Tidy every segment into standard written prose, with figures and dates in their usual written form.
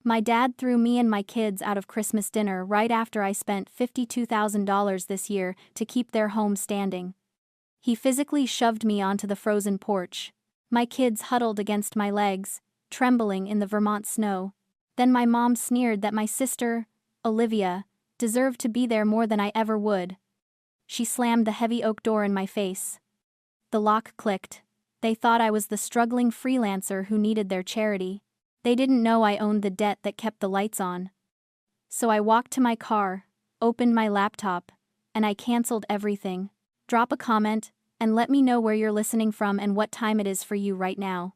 My dad threw me and my kids out of Christmas dinner right after I spent $52,000 this year to keep their home standing. He physically shoved me onto the frozen porch. My kids huddled against my legs, trembling in the Vermont snow. Then my mom sneered that my sister, Olivia, deserved to be there more than I ever would. She slammed the heavy oak door in my face. The lock clicked. They thought I was the struggling freelancer who needed their charity. They didn't know I owned the debt that kept the lights on. So I walked to my car, opened my laptop, and I canceled everything. Drop a comment, and let me know where you're listening from and what time it is for you right now.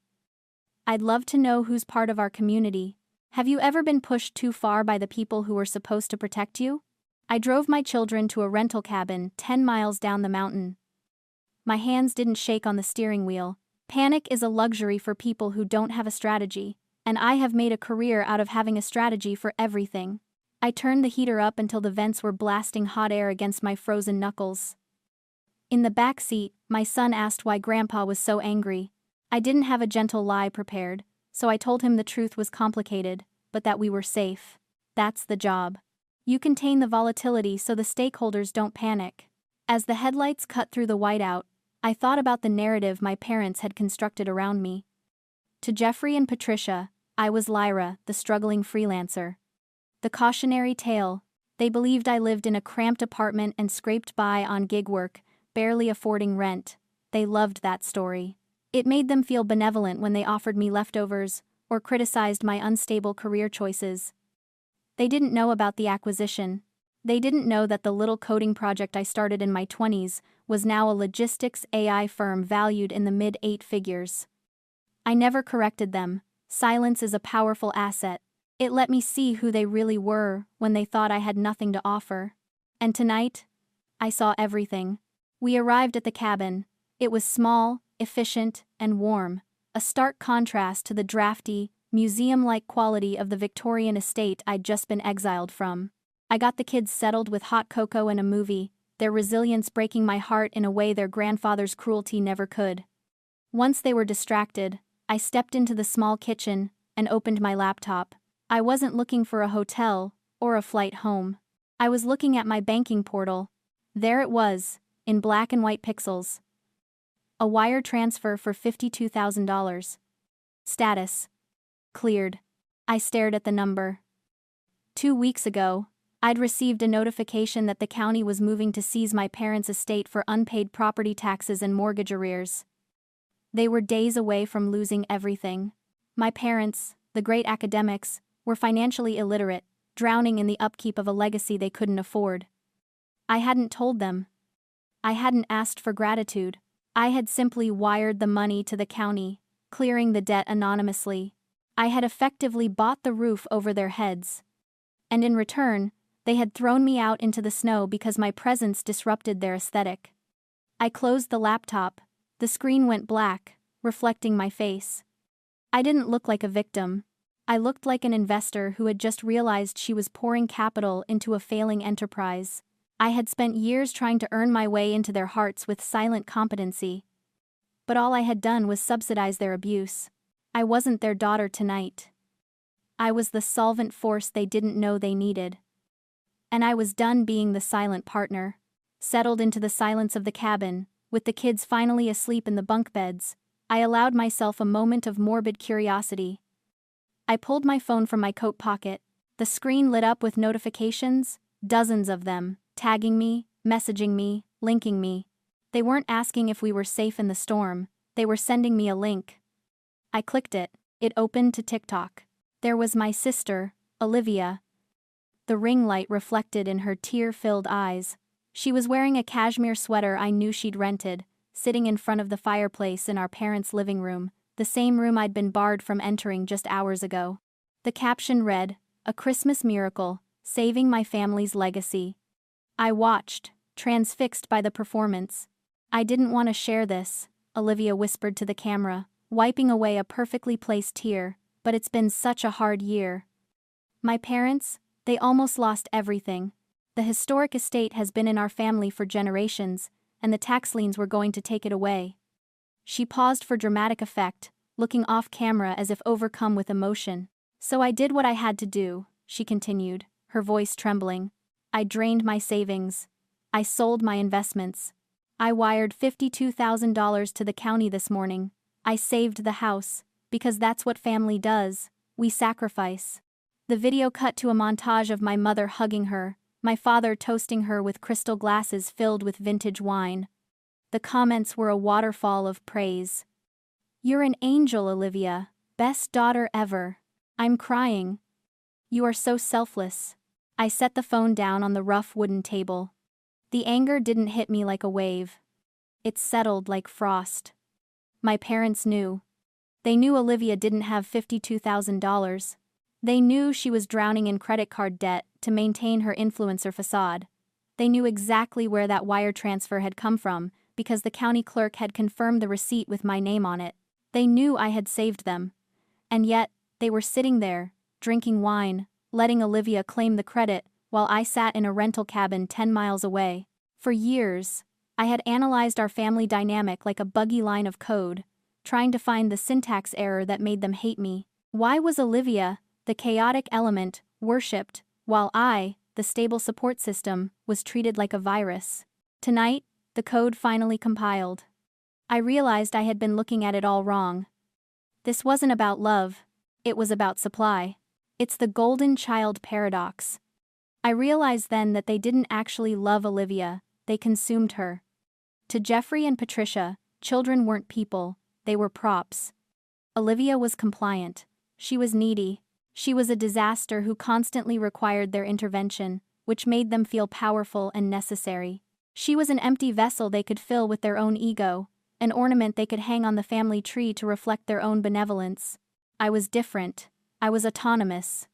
I'd love to know who's part of our community. Have you ever been pushed too far by the people who were supposed to protect you? I drove my children to a rental cabin 10 miles down the mountain. My hands didn't shake on the steering wheel. Panic is a luxury for people who don't have a strategy, and I have made a career out of having a strategy for everything. I turned the heater up until the vents were blasting hot air against my frozen knuckles. In the back seat, my son asked why Grandpa was so angry. I didn't have a gentle lie prepared, so I told him the truth was complicated, but that we were safe. That's the job. You contain the volatility so the stakeholders don't panic. As the headlights cut through the whiteout, I thought about the narrative my parents had constructed around me. To Jeffrey and Patricia, I was Lyra, the struggling freelancer. The cautionary tale: they believed I lived in a cramped apartment and scraped by on gig work, barely affording rent. They loved that story. It made them feel benevolent when they offered me leftovers or criticized my unstable career choices. They didn't know about the acquisition. They didn't know that the little coding project I started in my 20s was now a logistics AI firm valued in the mid-8 figures. I never corrected them. Silence is a powerful asset. It let me see who they really were when they thought I had nothing to offer. And tonight, I saw everything. We arrived at the cabin. It was small, efficient, and warm, a stark contrast to the drafty, museum-like quality of the Victorian estate I'd just been exiled from. I got the kids settled with hot cocoa and a movie, their resilience breaking my heart in a way their grandfather's cruelty never could. Once they were distracted, I stepped into the small kitchen and opened my laptop. I wasn't looking for a hotel or a flight home. I was looking at my banking portal. There it was, in black and white pixels. A wire transfer for $52,000. Status: cleared. I stared at the number. 2 weeks ago, I'd received a notification that the county was moving to seize my parents' estate for unpaid property taxes and mortgage arrears. They were days away from losing everything. My parents, the great academics, were financially illiterate, drowning in the upkeep of a legacy they couldn't afford. I hadn't told them. I hadn't asked for gratitude. I had simply wired the money to the county, clearing the debt anonymously. I had effectively bought the roof over their heads. And in return, they had thrown me out into the snow because my presence disrupted their aesthetic. I closed the laptop. The screen went black, reflecting my face. I didn't look like a victim. I looked like an investor who had just realized she was pouring capital into a failing enterprise. I had spent years trying to earn my way into their hearts with silent competency. But all I had done was subsidize their abuse. I wasn't their daughter tonight. I was the solvent force they didn't know they needed. And I was done being the silent partner. Settled into the silence of the cabin, with the kids finally asleep in the bunk beds, I allowed myself a moment of morbid curiosity. I pulled my phone from my coat pocket. The screen lit up with notifications, dozens of them, tagging me, messaging me, linking me. They weren't asking if we were safe in the storm, they were sending me a link. I clicked it. It opened to TikTok. There was my sister, Olivia. The ring light reflected in her tear-filled eyes. She was wearing a cashmere sweater I knew she'd rented, sitting in front of the fireplace in our parents' living room, the same room I'd been barred from entering just hours ago. The caption read, "A Christmas miracle, saving my family's legacy." I watched, transfixed by the performance. "I didn't want to share this," Olivia whispered to the camera, wiping away a perfectly placed tear, "but it's been such a hard year. My parents, they almost lost everything. The historic estate has been in our family for generations, and the tax liens were going to take it away." She paused for dramatic effect, looking off camera as if overcome with emotion. So I did what I had to do, she continued, her voice trembling. I drained my savings. I sold my investments. I wired $52,000 to the county this morning. I saved the house, because that's what family does. We sacrifice. The video cut to a montage of my mother hugging her, my father toasting her with crystal glasses filled with vintage wine. The comments were a waterfall of praise. You're an angel, Olivia. Best daughter ever. I'm crying. You are so selfless. I set the phone down on the rough wooden table. The anger didn't hit me like a wave. It settled like frost. My parents knew. They knew Olivia didn't have $52,000. They knew she was drowning in credit card debt to maintain her influencer facade. They knew exactly where that wire transfer had come from, because the county clerk had confirmed the receipt with my name on it. They knew I had saved them. And yet, they were sitting there, drinking wine, letting Olivia claim the credit, while I sat in a rental cabin 10 miles away. For years, I had analyzed our family dynamic like a buggy line of code, trying to find the syntax error that made them hate me. Why was Olivia, the chaotic element, worshipped, while I, the stable support system, was treated like a virus? Tonight, the code finally compiled. I realized I had been looking at it all wrong. This wasn't about love. It was about supply. It's the golden child paradox. I realized then that they didn't actually love Olivia, they consumed her. To Jeffrey and Patricia, children weren't people, they were props. Olivia was compliant. She was needy. She was a disaster who constantly required their intervention, which made them feel powerful and necessary. She was an empty vessel they could fill with their own ego, an ornament they could hang on the family tree to reflect their own benevolence. I was different. I was autonomous.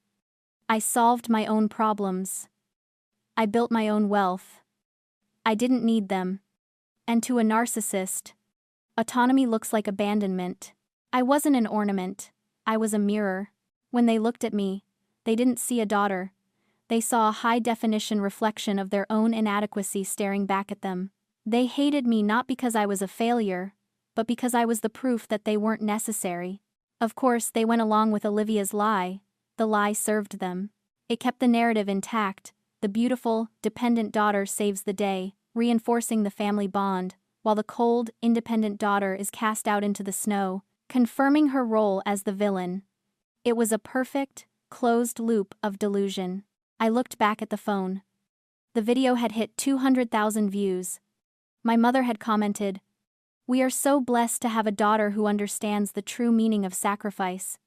I solved my own problems. I built my own wealth. I didn't need them. And to a narcissist, autonomy looks like abandonment. I wasn't an ornament. I was a mirror. When they looked at me, they didn't see a daughter. They saw a high-definition reflection of their own inadequacy staring back at them. They hated me not because I was a failure, but because I was the proof that they weren't necessary. Of course, they went along with Olivia's lie. The lie served them. It kept the narrative intact. The beautiful, dependent daughter saves the day, reinforcing the family bond, while the cold, independent daughter is cast out into the snow, confirming her role as the villain. It was a perfect, closed loop of delusion. I looked back at the phone. The video had hit 200,000 views. My mother had commented, "We are so blessed to have a daughter who understands the true meaning of sacrifice.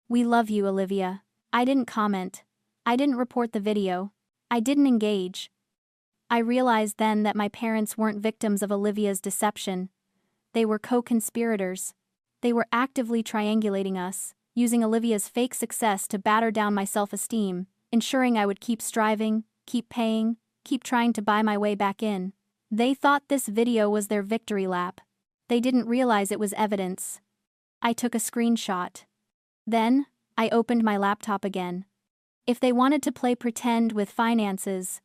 We love you, Olivia." I didn't comment. I didn't report the video. I didn't engage. I realized then that my parents weren't victims of Olivia's deception. They were co-conspirators. They were actively triangulating us, using Olivia's fake success to batter down my self-esteem, ensuring I would keep striving, keep paying, keep trying to buy my way back in. They thought this video was their victory lap. They didn't realize it was evidence. I took a screenshot. Then, I opened my laptop again. If they wanted to play pretend with finances,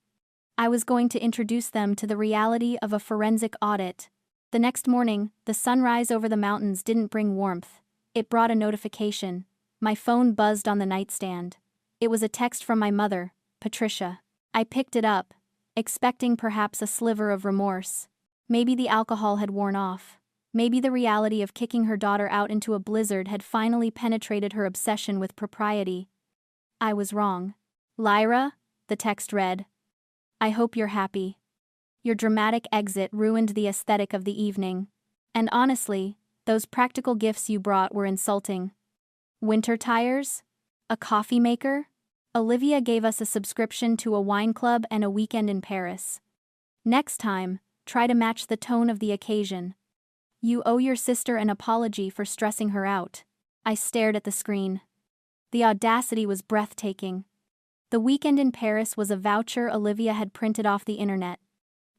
I was going to introduce them to the reality of a forensic audit. The next morning, the sunrise over the mountains didn't bring warmth. It brought a notification. My phone buzzed on the nightstand. It was a text from my mother, Patricia. I picked it up, expecting perhaps a sliver of remorse. Maybe the alcohol had worn off. Maybe the reality of kicking her daughter out into a blizzard had finally penetrated her obsession with propriety. I was wrong. "Lyra," the text read, "I hope you're happy. Your dramatic exit ruined the aesthetic of the evening. And honestly, those practical gifts you brought were insulting. Winter tires? A coffee maker? Olivia gave us a subscription to a wine club and a weekend in Paris. Next time, try to match the tone of the occasion. You owe your sister an apology for stressing her out." I stared at the screen. The audacity was breathtaking. The weekend in Paris was a voucher Olivia had printed off the internet.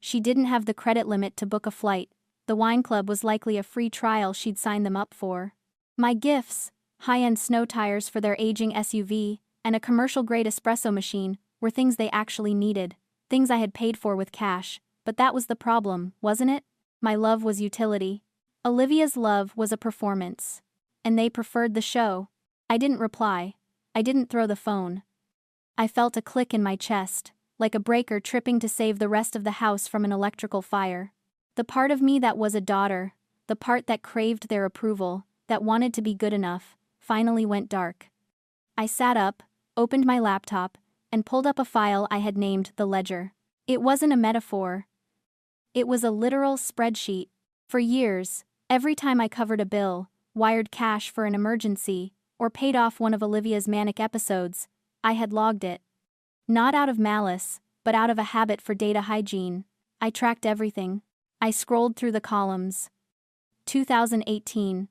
She didn't have the credit limit to book a flight. The wine club was likely a free trial she'd signed them up for. My gifts, high-end snow tires for their aging SUV, and a commercial-grade espresso machine, were things they actually needed, things I had paid for with cash, but that was the problem, wasn't it? My love was utility. Olivia's love was a performance. And they preferred the show. I didn't reply. I didn't throw the phone. I felt a click in my chest, like a breaker tripping to save the rest of the house from an electrical fire. The part of me that was a daughter, the part that craved their approval, that wanted to be good enough, finally went dark. I sat up, opened my laptop, and pulled up a file I had named the ledger. It wasn't a metaphor. It was a literal spreadsheet. For years, every time I covered a bill, wired cash for an emergency, or paid off one of Olivia's manic episodes, I had logged it. Not out of malice, but out of a habit for data hygiene. I tracked everything. I scrolled through the columns. 2018.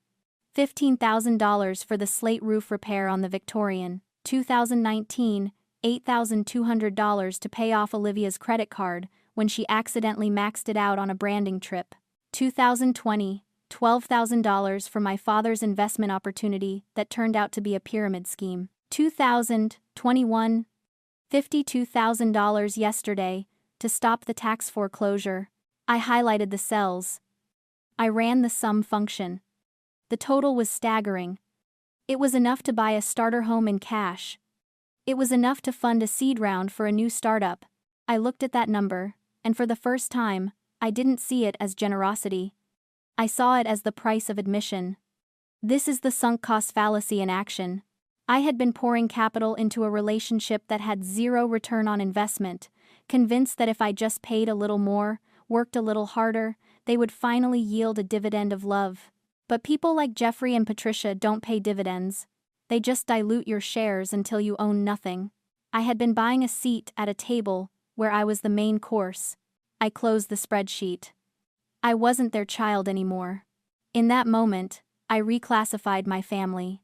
$15,000 for the slate roof repair on the Victorian. 2019. $8,200 to pay off Olivia's credit card when she accidentally maxed it out on a branding trip. 2020. $12,000 for my father's investment opportunity that turned out to be a pyramid scheme. 2021. $52,000 yesterday to stop the tax foreclosure. I highlighted the cells. I ran the sum function. The total was staggering. It was enough to buy a starter home in cash. It was enough to fund a seed round for a new startup. I looked at that number, and for the first time, I didn't see it as generosity. I saw it as the price of admission. This is the sunk cost fallacy in action. I had been pouring capital into a relationship that had zero return on investment, convinced that if I just paid a little more, worked a little harder, they would finally yield a dividend of love. But people like Jeffrey and Patricia don't pay dividends. They just dilute your shares until you own nothing. I had been buying a seat at a table where I was the main course. I closed the spreadsheet. I wasn't their child anymore. In that moment, I reclassified my family.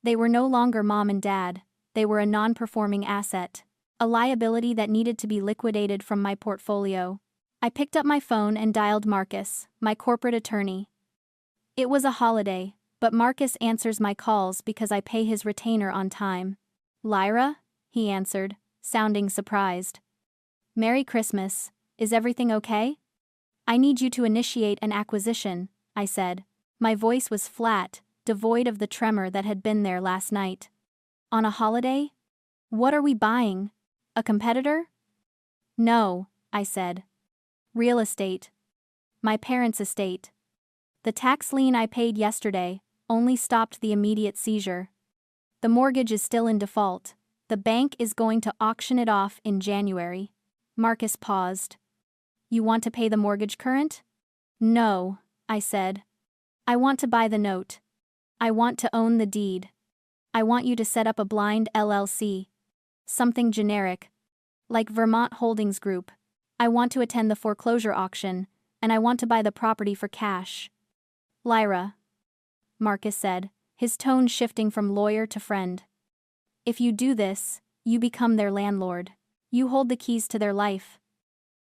They were no longer mom and dad. They were a non-performing asset, a liability that needed to be liquidated from my portfolio. I picked up my phone and dialed Marcus, my corporate attorney. It was a holiday, but Marcus answers my calls because I pay his retainer on time. "Lyra?" he answered, sounding surprised. "Merry Christmas. Is everything okay?" "I need you to initiate an acquisition," I said. My voice was flat, devoid of the tremor that had been there last night. "On a holiday? What are we buying? A competitor?" "No," I said. "Real estate. My parents' estate. The tax lien I paid yesterday only stopped the immediate seizure. The mortgage is still in default. The bank is going to auction it off in January." Marcus paused. "You want to pay the mortgage current?" "No," I said. "I want to buy the note. I want to own the deed. I want you to set up a blind LLC. Something generic. Like Vermont Holdings Group. I want to attend the foreclosure auction, and I want to buy the property for cash." "Lyra," Marcus said, his tone shifting from lawyer to friend. "If you do this, you become their landlord. You hold the keys to their life.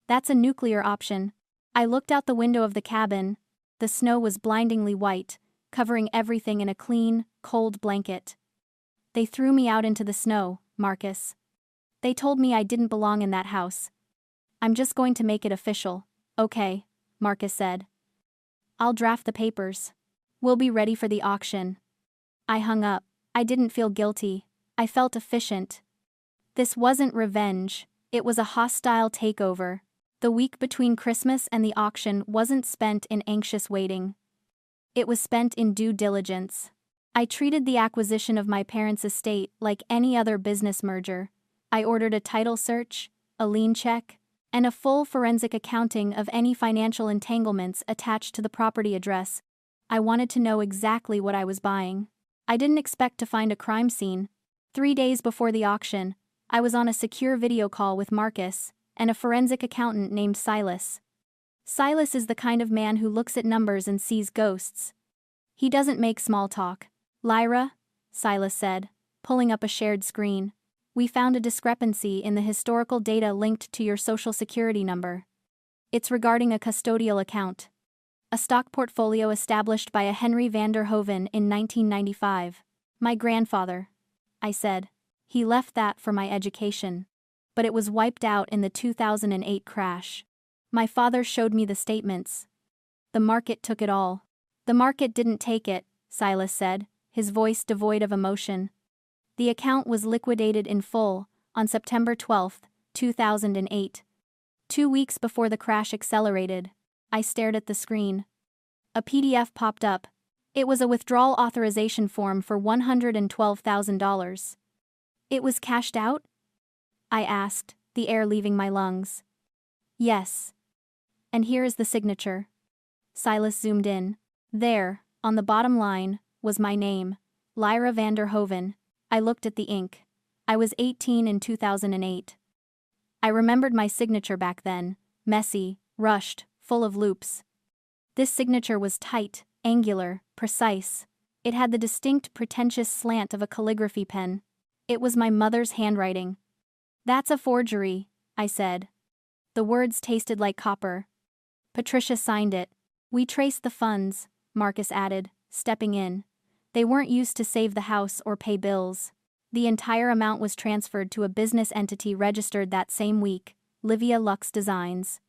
That's a nuclear option." I looked out the window of the cabin. The snow was blindingly white, covering everything in a clean, cold blanket. "They threw me out into the snow, Marcus. They told me I didn't belong in that house. I'm just going to make it official." "Okay," Marcus said. "I'll draft the papers. We'll be ready for the auction." I hung up. I didn't feel guilty. I felt efficient. This wasn't revenge. It was a hostile takeover. The week between Christmas and the auction wasn't spent in anxious waiting. It was spent in due diligence. I treated the acquisition of my parents' estate like any other business merger. I ordered a title search, a lien check, and a full forensic accounting of any financial entanglements attached to the property address. I wanted to know exactly what I was buying. I didn't expect to find a crime scene. 3 days before the auction, I was on a secure video call with Marcus and a forensic accountant named Silas. Silas is the kind of man who looks at numbers and sees ghosts. He doesn't make small talk. "Lyra," Silas said, pulling up a shared screen, "we found a discrepancy in the historical data linked to your social security number. It's regarding a custodial account. A stock portfolio established by a Henry van der Hoeven in 1995. My grandfather," I said. "He left that for my education. But it was wiped out in the 2008 crash. My father showed me the statements. The market took it all." "The market didn't take it," Silas said, his voice devoid of emotion. The account was liquidated in full on September 12, 2008. 2 weeks before the crash accelerated, I stared at the screen. A PDF popped up. It was a withdrawal authorization form for $112,000. It was cashed out? I asked, the air leaving my lungs. Yes. And here is the signature. Silas zoomed in. There, on the bottom line, was my name, Lyra Vanderhoven. I looked at the ink. I was 18 in 2008. I remembered my signature back then, messy, rushed, full of loops. This signature was tight, angular, precise. It had the distinct, pretentious slant of a calligraphy pen. It was my mother's handwriting. That's a forgery, I said. The words tasted like copper. Patricia signed it. We traced the funds, Marcus added, stepping in. They weren't used to save the house or pay bills. The entire amount was transferred to a business entity registered that same week, Livia Lux Designs.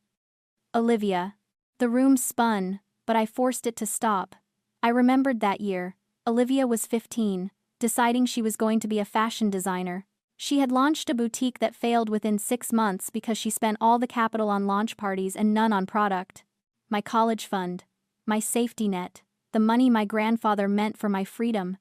Olivia. The room spun, but I forced it to stop. I remembered that year. Olivia was 15, deciding she was going to be a fashion designer. She had launched a boutique that failed within 6 months because she spent all the capital on launch parties and none on product. My college fund. My safety net. The money my grandfather meant for my freedom.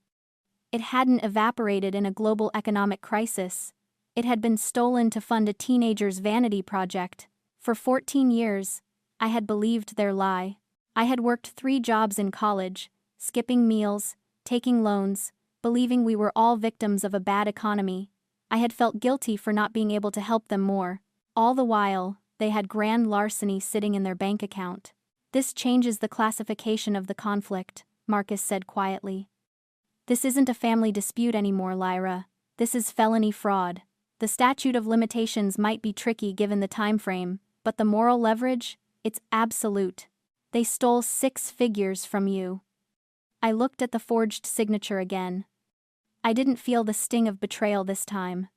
It hadn't evaporated in a global economic crisis. It had been stolen to fund a teenager's vanity project. For 14 years, I had believed their lie. I had worked 3 jobs in college, skipping meals, taking loans, believing we were all victims of a bad economy. I had felt guilty for not being able to help them more. All the while, they had grand larceny sitting in their bank account. This changes the classification of the conflict, Marcus said quietly. This isn't a family dispute anymore, Lyra. This is felony fraud. The statute of limitations might be tricky given the time frame, but the moral leverage, it's absolute. They stole 6 figures from you. I looked at the forged signature again. I didn't feel the sting of betrayal this time.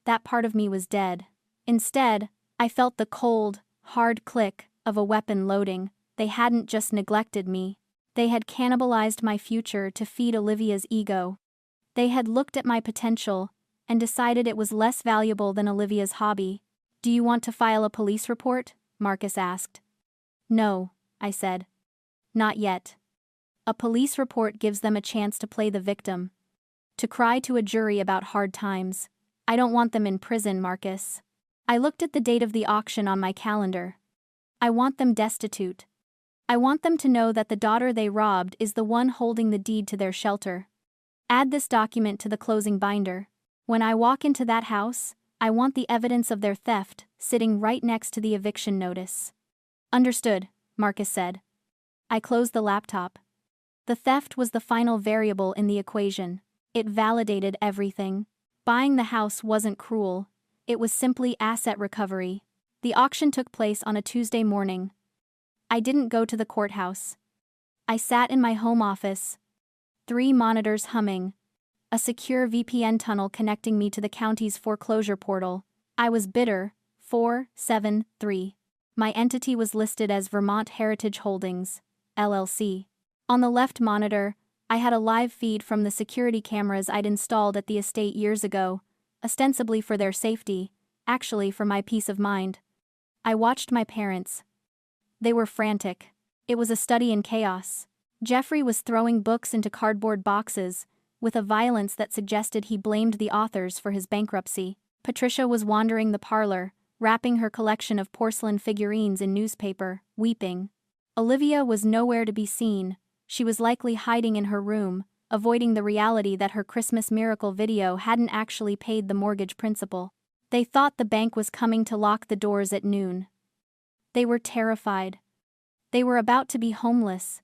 That part of me was dead. Instead, I felt the cold, hard click of a weapon loading. They hadn't just neglected me. They had cannibalized my future to feed Olivia's ego. They had looked at my potential and decided it was less valuable than Olivia's hobby. Do you want to file a police report? Marcus asked. No, I said. Not yet. A police report gives them a chance to play the victim. To cry to a jury about hard times. I don't want them in prison, Marcus. I looked at the date of the auction on my calendar. I want them destitute. I want them to know that the daughter they robbed is the one holding the deed to their shelter. Add this document to the closing binder. When I walk into that house, I want the evidence of their theft sitting right next to the eviction notice. Understood, Marcus said. I closed the laptop. The theft was the final variable in the equation. It validated everything. Buying the house wasn't cruel. It was simply asset recovery. The auction took place on a Tuesday morning. I didn't go to the courthouse. I sat in my home office. 3 monitors humming. A secure VPN tunnel connecting me to the county's foreclosure portal. I was bitter. 473. My entity was listed as Vermont Heritage Holdings, LLC. On the left monitor, I had a live feed from the security cameras I'd installed at the estate years ago, ostensibly for their safety, actually for my peace of mind. I watched my parents. They were frantic. It was a study in chaos. Jeffrey was throwing books into cardboard boxes, with a violence that suggested he blamed the authors for his bankruptcy. Patricia was wandering the parlor, wrapping her collection of porcelain figurines in newspaper, weeping. Olivia was nowhere to be seen. She was likely hiding in her room, avoiding the reality that her Christmas miracle video hadn't actually paid the mortgage principal. They thought the bank was coming to lock the doors at noon. They were terrified. They were about to be homeless.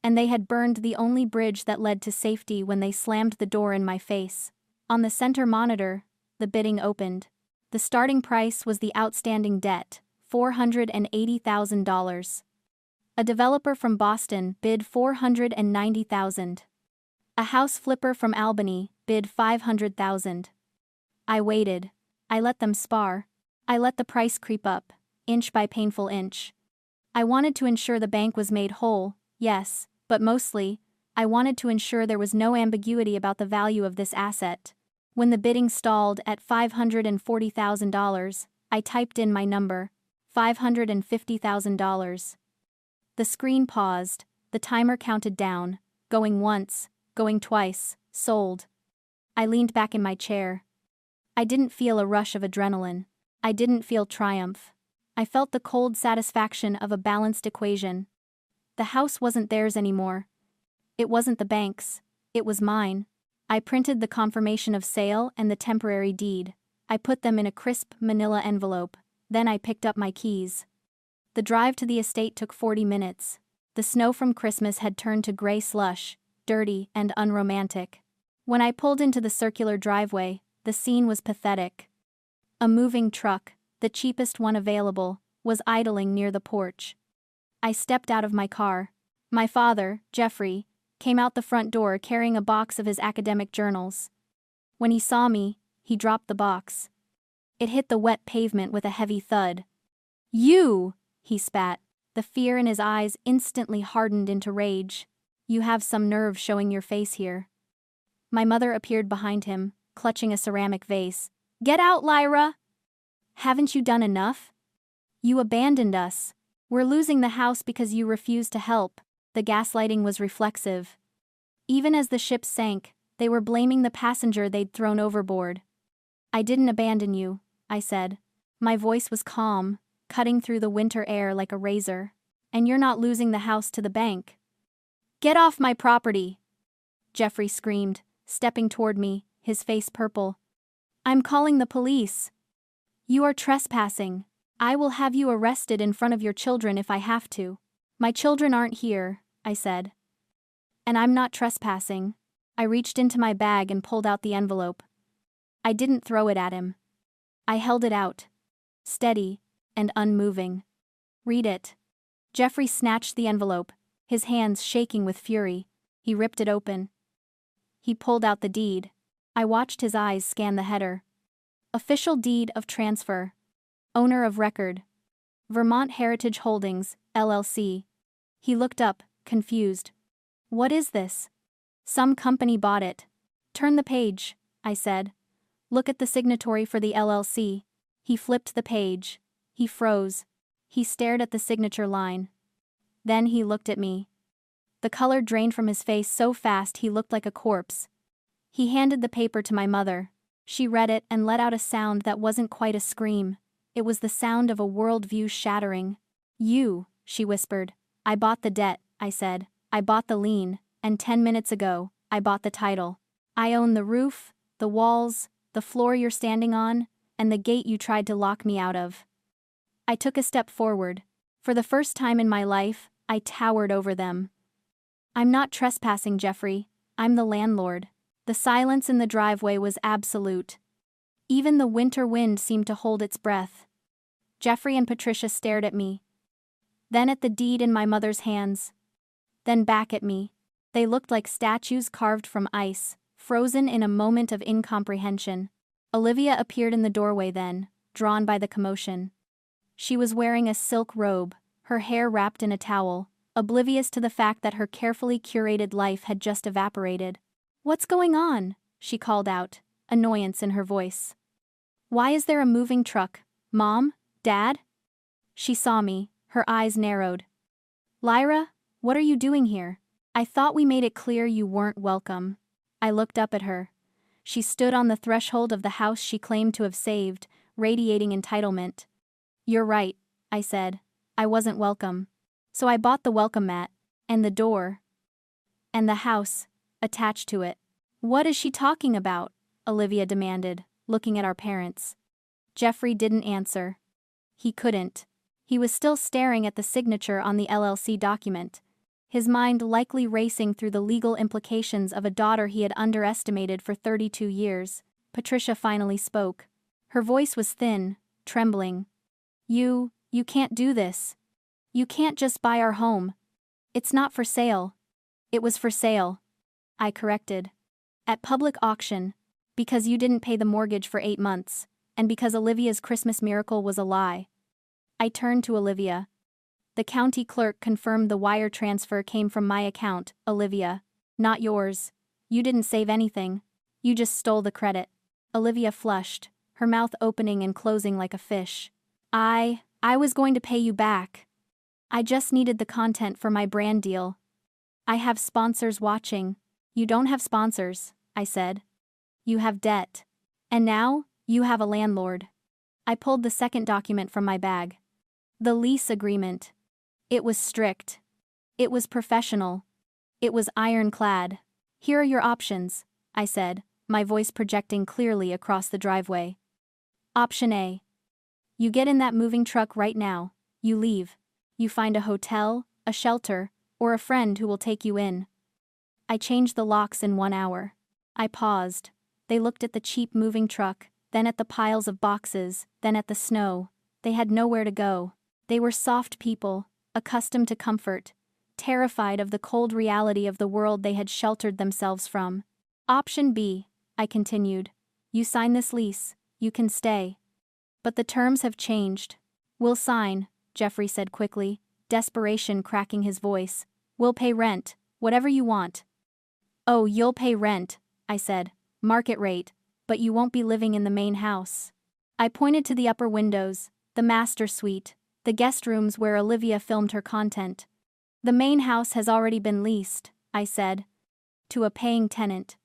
And they had burned the only bridge that led to safety when they slammed the door in my face. On the center monitor, the bidding opened. The starting price was the outstanding debt, $480,000. A developer from Boston bid $490,000. A house flipper from Albany bid $500,000. I waited. I let them spar. I let the price creep up, inch by painful inch. I wanted to ensure the bank was made whole, yes, but mostly, I wanted to ensure there was no ambiguity about the value of this asset. When the bidding stalled at $540,000, I typed in my number, $550,000. The screen paused, the timer counted down, going once, going twice, sold. I leaned back in my chair. I didn't feel a rush of adrenaline. I didn't feel triumph. I felt the cold satisfaction of a balanced equation. The house wasn't theirs anymore. It wasn't the bank's. It was mine. I printed the confirmation of sale and the temporary deed. I put them in a crisp manila envelope. Then I picked up my keys. The drive to the estate took 40 minutes. The snow from Christmas had turned to gray slush, dirty and unromantic. When I pulled into the circular driveway, the scene was pathetic. A moving truck, the cheapest one available, was idling near the porch. I stepped out of my car. My father, Jeffrey, came out the front door carrying a box of his academic journals. When he saw me, he dropped the box. It hit the wet pavement with a heavy thud. "You!" he spat. The fear in his eyes instantly hardened into rage. "You have some nerve showing your face here." My mother appeared behind him, clutching a ceramic vase. "Get out, Lyra! Haven't you done enough? You abandoned us. We're losing the house because you refused to help." The gaslighting was reflexive. Even as the ship sank, they were blaming the passenger they'd thrown overboard. "I didn't abandon you," I said. My voice was calm, cutting through the winter air like a razor. "And you're not losing the house to the bank." "Get off my property!" Jeffrey screamed, stepping toward me, his face purple. "I'm calling the police. You are trespassing. I will have you arrested in front of your children if I have to." "My children aren't here," I said. "And I'm not trespassing." I reached into my bag and pulled out the envelope. I didn't throw it at him. I held it out. Steady and unmoving. "Read it." Jeffrey snatched the envelope, his hands shaking with fury. He ripped it open. He pulled out the deed. I watched his eyes scan the header. Official deed of transfer. Owner of record. Vermont Heritage Holdings, LLC. He looked up, confused. "What is this?" "Some company bought it." "Turn the page," I said. "Look at the signatory for the LLC." He flipped the page. He froze. He stared at the signature line. Then he looked at me. The color drained from his face so fast he looked like a corpse. He handed the paper to my mother. She read it and let out a sound that wasn't quite a scream. It was the sound of a worldview shattering. "You," she whispered. "I bought the debt," I said. "I bought the lien, and 10 minutes ago, I bought the title. I own the roof, the walls, the floor you're standing on, and the gate you tried to lock me out of." I took a step forward. For the first time in my life, I towered over them. "I'm not trespassing, Jeffrey. I'm the landlord." The silence in the driveway was absolute. Even the winter wind seemed to hold its breath. Jeffrey and Patricia stared at me. Then at the deed in my mother's hands. Then back at me. They looked like statues carved from ice, frozen in a moment of incomprehension. Olivia appeared in the doorway then, drawn by the commotion. She was wearing a silk robe, her hair wrapped in a towel, oblivious to the fact that her carefully curated life had just evaporated. "What's going on?" she called out, annoyance in her voice. "Why is there a moving truck? Mom? Dad?" She saw me, her eyes narrowed. "Lyra, what are you doing here? I thought we made it clear you weren't welcome." I looked up at her. She stood on the threshold of the house she claimed to have saved, radiating entitlement. "You're right," I said. "I wasn't welcome. So I bought the welcome mat, and the door, and the house attached to it." "What is she talking about?" Olivia demanded, looking at our parents. Jeffrey didn't answer. He couldn't. He was still staring at the signature on the LLC document, his mind likely racing through the legal implications of a daughter he had underestimated for 32 years. Patricia finally spoke. Her voice was thin, trembling. You can't do this. You can't just buy our home. It's not for sale." "It was for sale," I corrected. "At public auction, because you didn't pay the mortgage for 8 months, and because Olivia's Christmas miracle was a lie." I turned to Olivia. "The county clerk confirmed the wire transfer came from my account, Olivia, not yours. You didn't save anything. You just stole the credit." Olivia flushed, her mouth opening and closing like a fish. I was going to pay you back. I just needed the content for my brand deal. I have sponsors watching. You don't have sponsors, I said. You have debt. And now, you have a landlord. I pulled the second document from my bag. The lease agreement. It was strict. It was professional. It was ironclad. Here are your options, I said, my voice projecting clearly across the driveway. Option A. You get in that moving truck right now, you leave. You find a hotel, a shelter, or a friend who will take you in. I changed the locks in 1 hour. I paused. They looked at the cheap moving truck, then at the piles of boxes, then at the snow. They had nowhere to go. They were soft people, accustomed to comfort, terrified of the cold reality of the world they had sheltered themselves from. Option B, I continued. You sign this lease, you can stay. But the terms have changed. We'll sign, Jeffrey said quickly, desperation cracking his voice. We'll pay rent, whatever you want. Oh, you'll pay rent, I said, market rate, but you won't be living in the main house. I pointed to the upper windows, the master suite, the guest rooms where Olivia filmed her content. The main house has already been leased, I said. To a paying tenant.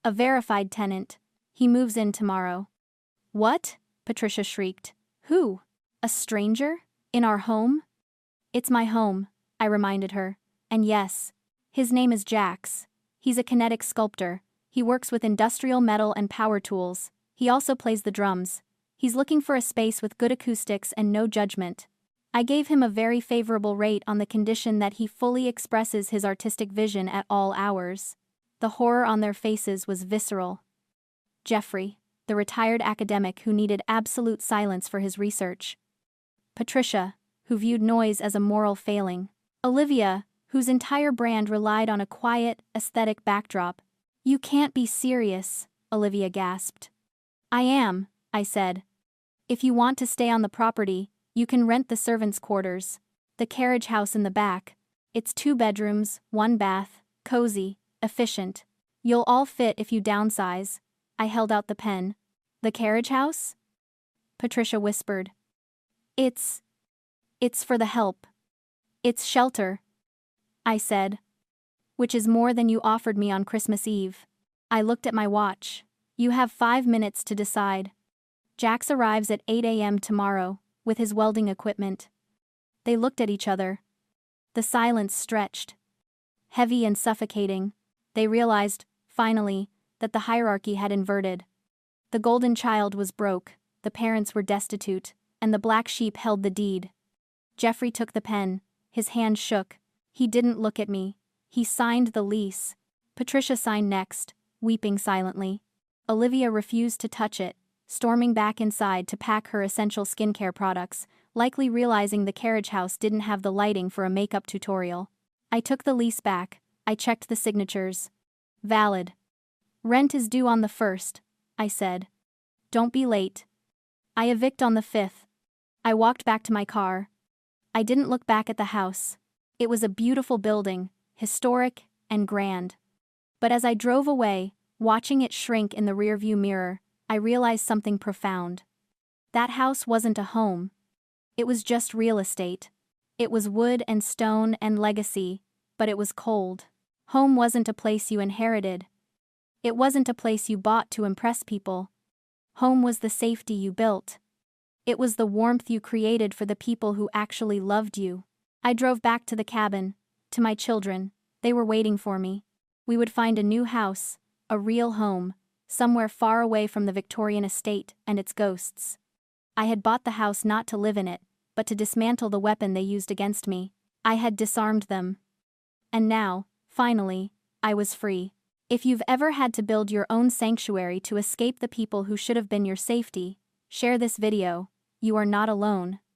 A verified tenant. He moves in tomorrow. What? Patricia shrieked. Who? A stranger? In our home? It's my home, I reminded her. And yes, his name is Jax. He's a kinetic sculptor. He works with industrial metal and power tools. He also plays the drums. He's looking for a space with good acoustics and no judgment. I gave him a very favorable rate on the condition that he fully expresses his artistic vision at all hours. The horror on their faces was visceral. Jeffrey, the retired academic who needed absolute silence for his research. Patricia, who viewed noise as a moral failing. Olivia, whose entire brand relied on a quiet, aesthetic backdrop. You can't be serious, Olivia gasped. I am, I said. If you want to stay on the property, you can rent the servants' quarters. The carriage house in the back. It's 2 bedrooms, 1 bath, cozy, efficient. You'll all fit if you downsize. I held out the pen. The carriage house? Patricia whispered. It's for the help. It's shelter, I said. Which is more than you offered me on Christmas Eve. I looked at my watch. You have 5 minutes to decide. Jax arrives at 8 a.m. tomorrow, with his welding equipment. They looked at each other. The silence stretched. Heavy and suffocating, they realized, finally, that the hierarchy had inverted. The golden child was broke, the parents were destitute, and the black sheep held the deed. Jeffrey took the pen. His hand shook. He didn't look at me. He signed the lease. Patricia signed next, weeping silently. Olivia refused to touch it, storming back inside to pack her essential skincare products, likely realizing the carriage house didn't have the lighting for a makeup tutorial. I took the lease back. I checked the signatures. Valid. Rent is due on the 1st, I said. Don't be late. I evict on the 5th. I walked back to my car. I didn't look back at the house. It was a beautiful building, historic and grand. But as I drove away, watching it shrink in the rearview mirror, I realized something profound. That house wasn't a home. It was just real estate. It was wood and stone and legacy, but it was cold. Home wasn't a place you inherited. It wasn't a place you bought to impress people. Home was the safety you built. It was the warmth you created for the people who actually loved you. I drove back to the cabin, to my children. They were waiting for me. We would find a new house, a real home, somewhere far away from the Victorian estate and its ghosts. I had bought the house not to live in it, but to dismantle the weapon they used against me. I had disarmed them. And now, finally, I was free. If you've ever had to build your own sanctuary to escape the people who should have been your safety, share this video. You are not alone.